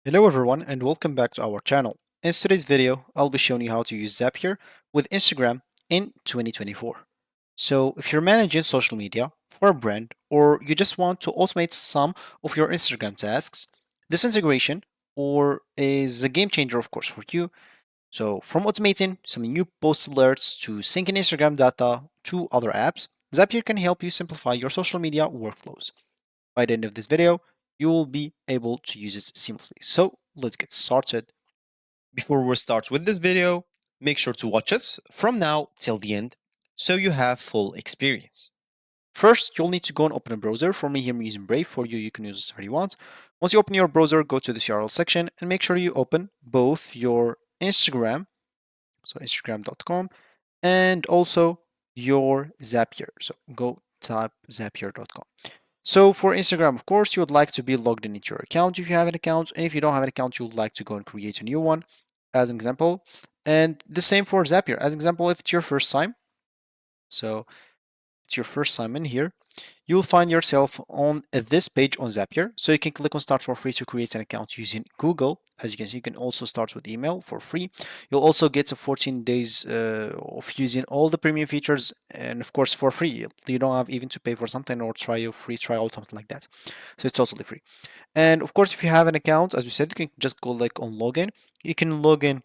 Hello everyone and welcome back to our channel. In today's video, I'll be showing you how to use Zapier with Instagram in 2024. So if you're managing social media for a brand or you just want to automate some of your Instagram tasks, this integration or is a game changer of course for you. So from automating some new post alerts to syncing Instagram data to other apps, Zapier can help you simplify your social media workflows. By the end of this video, you will be able to use it seamlessly. So let's get started. Before we start with this video, make sure to watch us from now till the end so you have full experience. First, you'll need to go and open a browser. For me here, I'm using Brave. For you, you can use whatever you want. Once you open your browser, go to this URL section and make sure you open both your Instagram, so Instagram.com, and also your Zapier. So go type zapier.com. So for Instagram, of course, you would like to be logged in into your account if you have an account. And if you don't have an account, you would like to go and create a new one as an example. And the same for Zapier. As an example, if it's your first time, so it's your first time in here, you will find yourself on this page on Zapier. So you can click on start for free to create an account using Google. As you can see, you can also start with email for free. You'll also get a 14 days of using all the premium features and of course for free. You don't have even to pay for something or try a free trial, something like that. So it's totally free. And of course, if you have an account, as you said, you can just go like on login. You can log in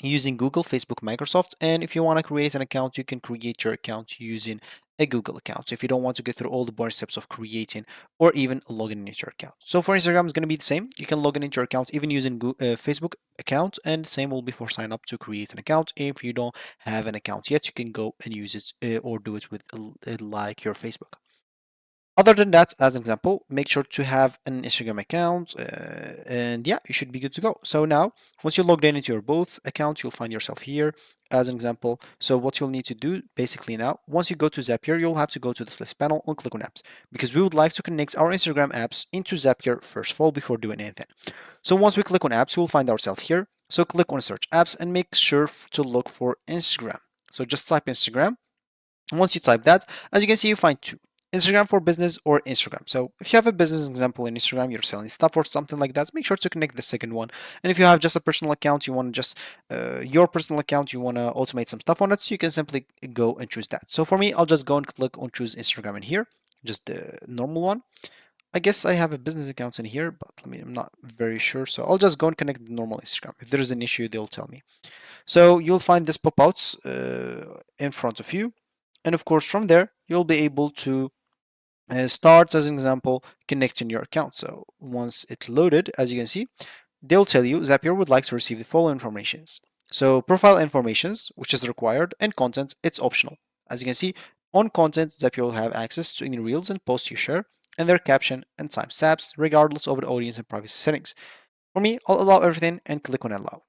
using Google, Facebook, Microsoft. And if you want to create an account, you can create your account using a Google account. So if you don't want to go through all the boring steps of creating or even logging into your account. So for Instagram, it's going to be the same. You can log in into your account even using Facebook account, and the same will be for sign up to create an account. If you don't have an account yet, you can go and use it or do it with like your Facebook. Other than that, as an example, make sure to have an Instagram account and yeah, you should be good to go. So now, once you're logged in into your both accounts, you'll find yourself here as an example. So what you'll need to do basically now, once you go to Zapier, you'll have to go to this list panel and click on apps because we would like to connect our Instagram apps into Zapier first of all before doing anything. So once we click on apps, we'll find ourselves here. So click on search apps and make sure to look for Instagram. So just type Instagram. Once you type that, as you can see, you find two. Instagram for business or Instagram. So if you have a business example in Instagram, you're selling stuff or something like that, make sure to connect the second one. And if you have just a personal account, you want to just your personal account, you want to automate some stuff on it, so you can simply go and choose that. So for me, I'll just go and click on choose Instagram in here, just the normal one. I guess I have a business account in here, but I'm not very sure. So I'll just go and connect the normal Instagram. If there's an issue, they'll tell me. So you'll find this pop-outs in front of you. And of course, from there, you'll be able to start, as an example, connecting your account. So once it's loaded, as you can see, they'll tell you Zapier would like to receive the following informations. So profile informations, which is required, and content, it's optional. As you can see, on content, Zapier will have access to any reels and posts you share, and their caption and timestamps, regardless of the audience and privacy settings. For me, I'll allow everything and click on allow.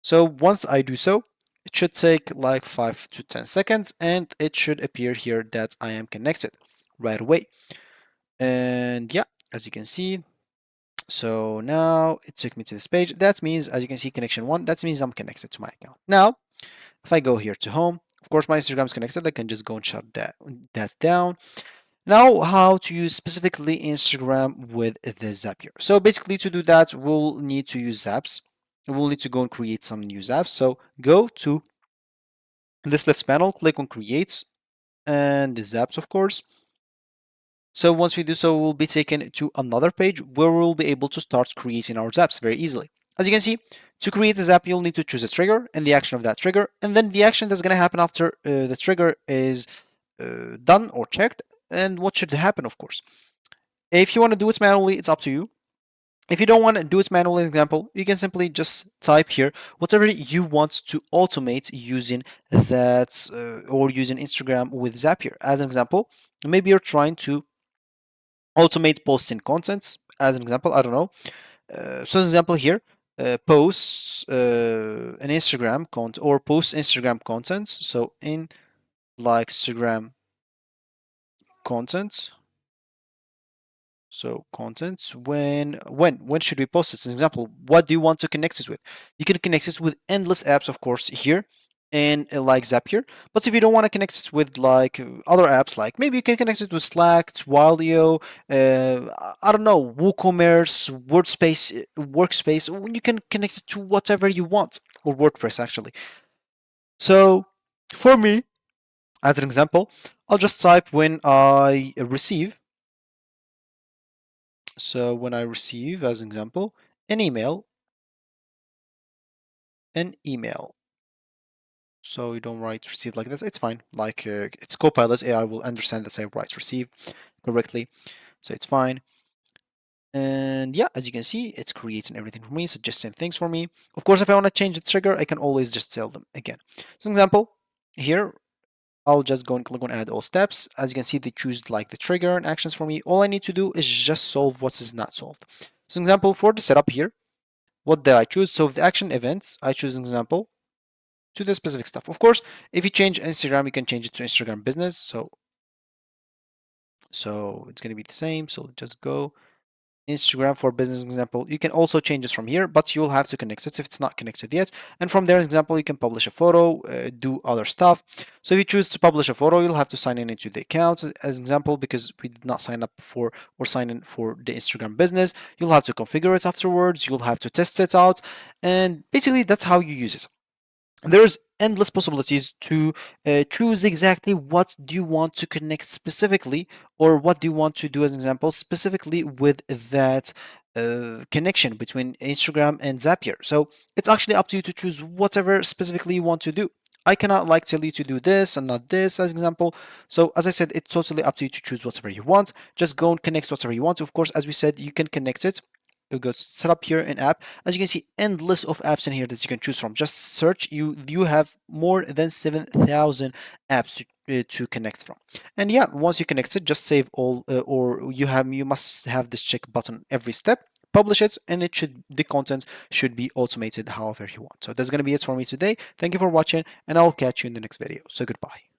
So once I do so, it should take like 5 to 10 seconds and it should appear here that I am connected right away. And yeah, as you can see, so now it took me to this page. That means, as you can see, connection 1, that means I'm connected to my account. Now, if I go here to home, of course, my Instagram is connected. I can just go and shut that down. Now, how to use specifically Instagram with the Zapier. So basically to do that, we'll need to use Zaps. We'll need to go and create some new Zaps. So go to this left panel, click on create and the Zaps, of course. So once we do so, we'll be taken to another page where we'll be able to start creating our Zaps very easily. As you can see, to create a Zap, you'll need to choose a trigger and the action of that trigger. And then the action that's going to happen after the trigger is done or checked. And what should happen, of course. If you want to do it manually, it's up to you. If you don't want to do it manually, example, you can simply just type here whatever you want to automate using that or using Instagram with Zapier. As an example, maybe you're trying to automate posts and contents. As an example, I don't know. So, an example here, posts an Instagram content or post Instagram contents. So, in like Instagram content. So contents, when should we post this? An example, what do you want to connect it with? You can connect it with endless apps, of course, here. in like Zapier. But if you don't want to connect it with like other apps, like maybe you can connect it with Slack, Twilio, I don't know, WooCommerce, Workspace. You can connect it to whatever you want, or WordPress actually. So for me, as an example, I'll just type when I receive. So when I receive, as an example, an email, an email. So you don't write receive like this. It's fine. Like it's Copilot AI will understand that I write receive correctly. So it's fine. And yeah, as you can see, it's creating everything for me, suggesting things for me. Of course, if I want to change the trigger, I can always just tell them again. So example, here, I'll just go and click on add all steps. As you can see, they choose like the trigger and actions for me. All I need to do is just solve what is not solved. So example, for the setup here, what did I choose? So the action events, I choose an example to the specific stuff. Of course, if you change Instagram, you can change it to Instagram business. So it's gonna be the same. So just go Instagram for business example. You can also change this from here, but you'll have to connect it if it's not connected yet. And from there, example, you can publish a photo, do other stuff. So if you choose to publish a photo, you'll have to sign in into the account as example, because we did not sign up for or sign in for the Instagram business. You'll have to configure it afterwards. You'll have to test it out. And basically that's how you use it. There's endless possibilities to choose exactly what do you want to connect specifically, or what do you want to do as an example specifically with that connection between Instagram and Zapier. So it's actually up to you to choose whatever specifically you want to do. I cannot like tell you to do this and not this as an example. So as I said, it's totally up to you to choose whatever you want. Just go and connect whatever you want. Of course, as we said, you can connect it. You go set up here an app. As you can see, endless of apps in here that you can choose from. Just search. You have more than 7,000 apps to connect from. And yeah, once you connect it, just save all, or you must have this check button every step. Publish it, and the content should be automated however you want. So that's gonna be it for me today. Thank you for watching, and I'll catch you in the next video. So goodbye.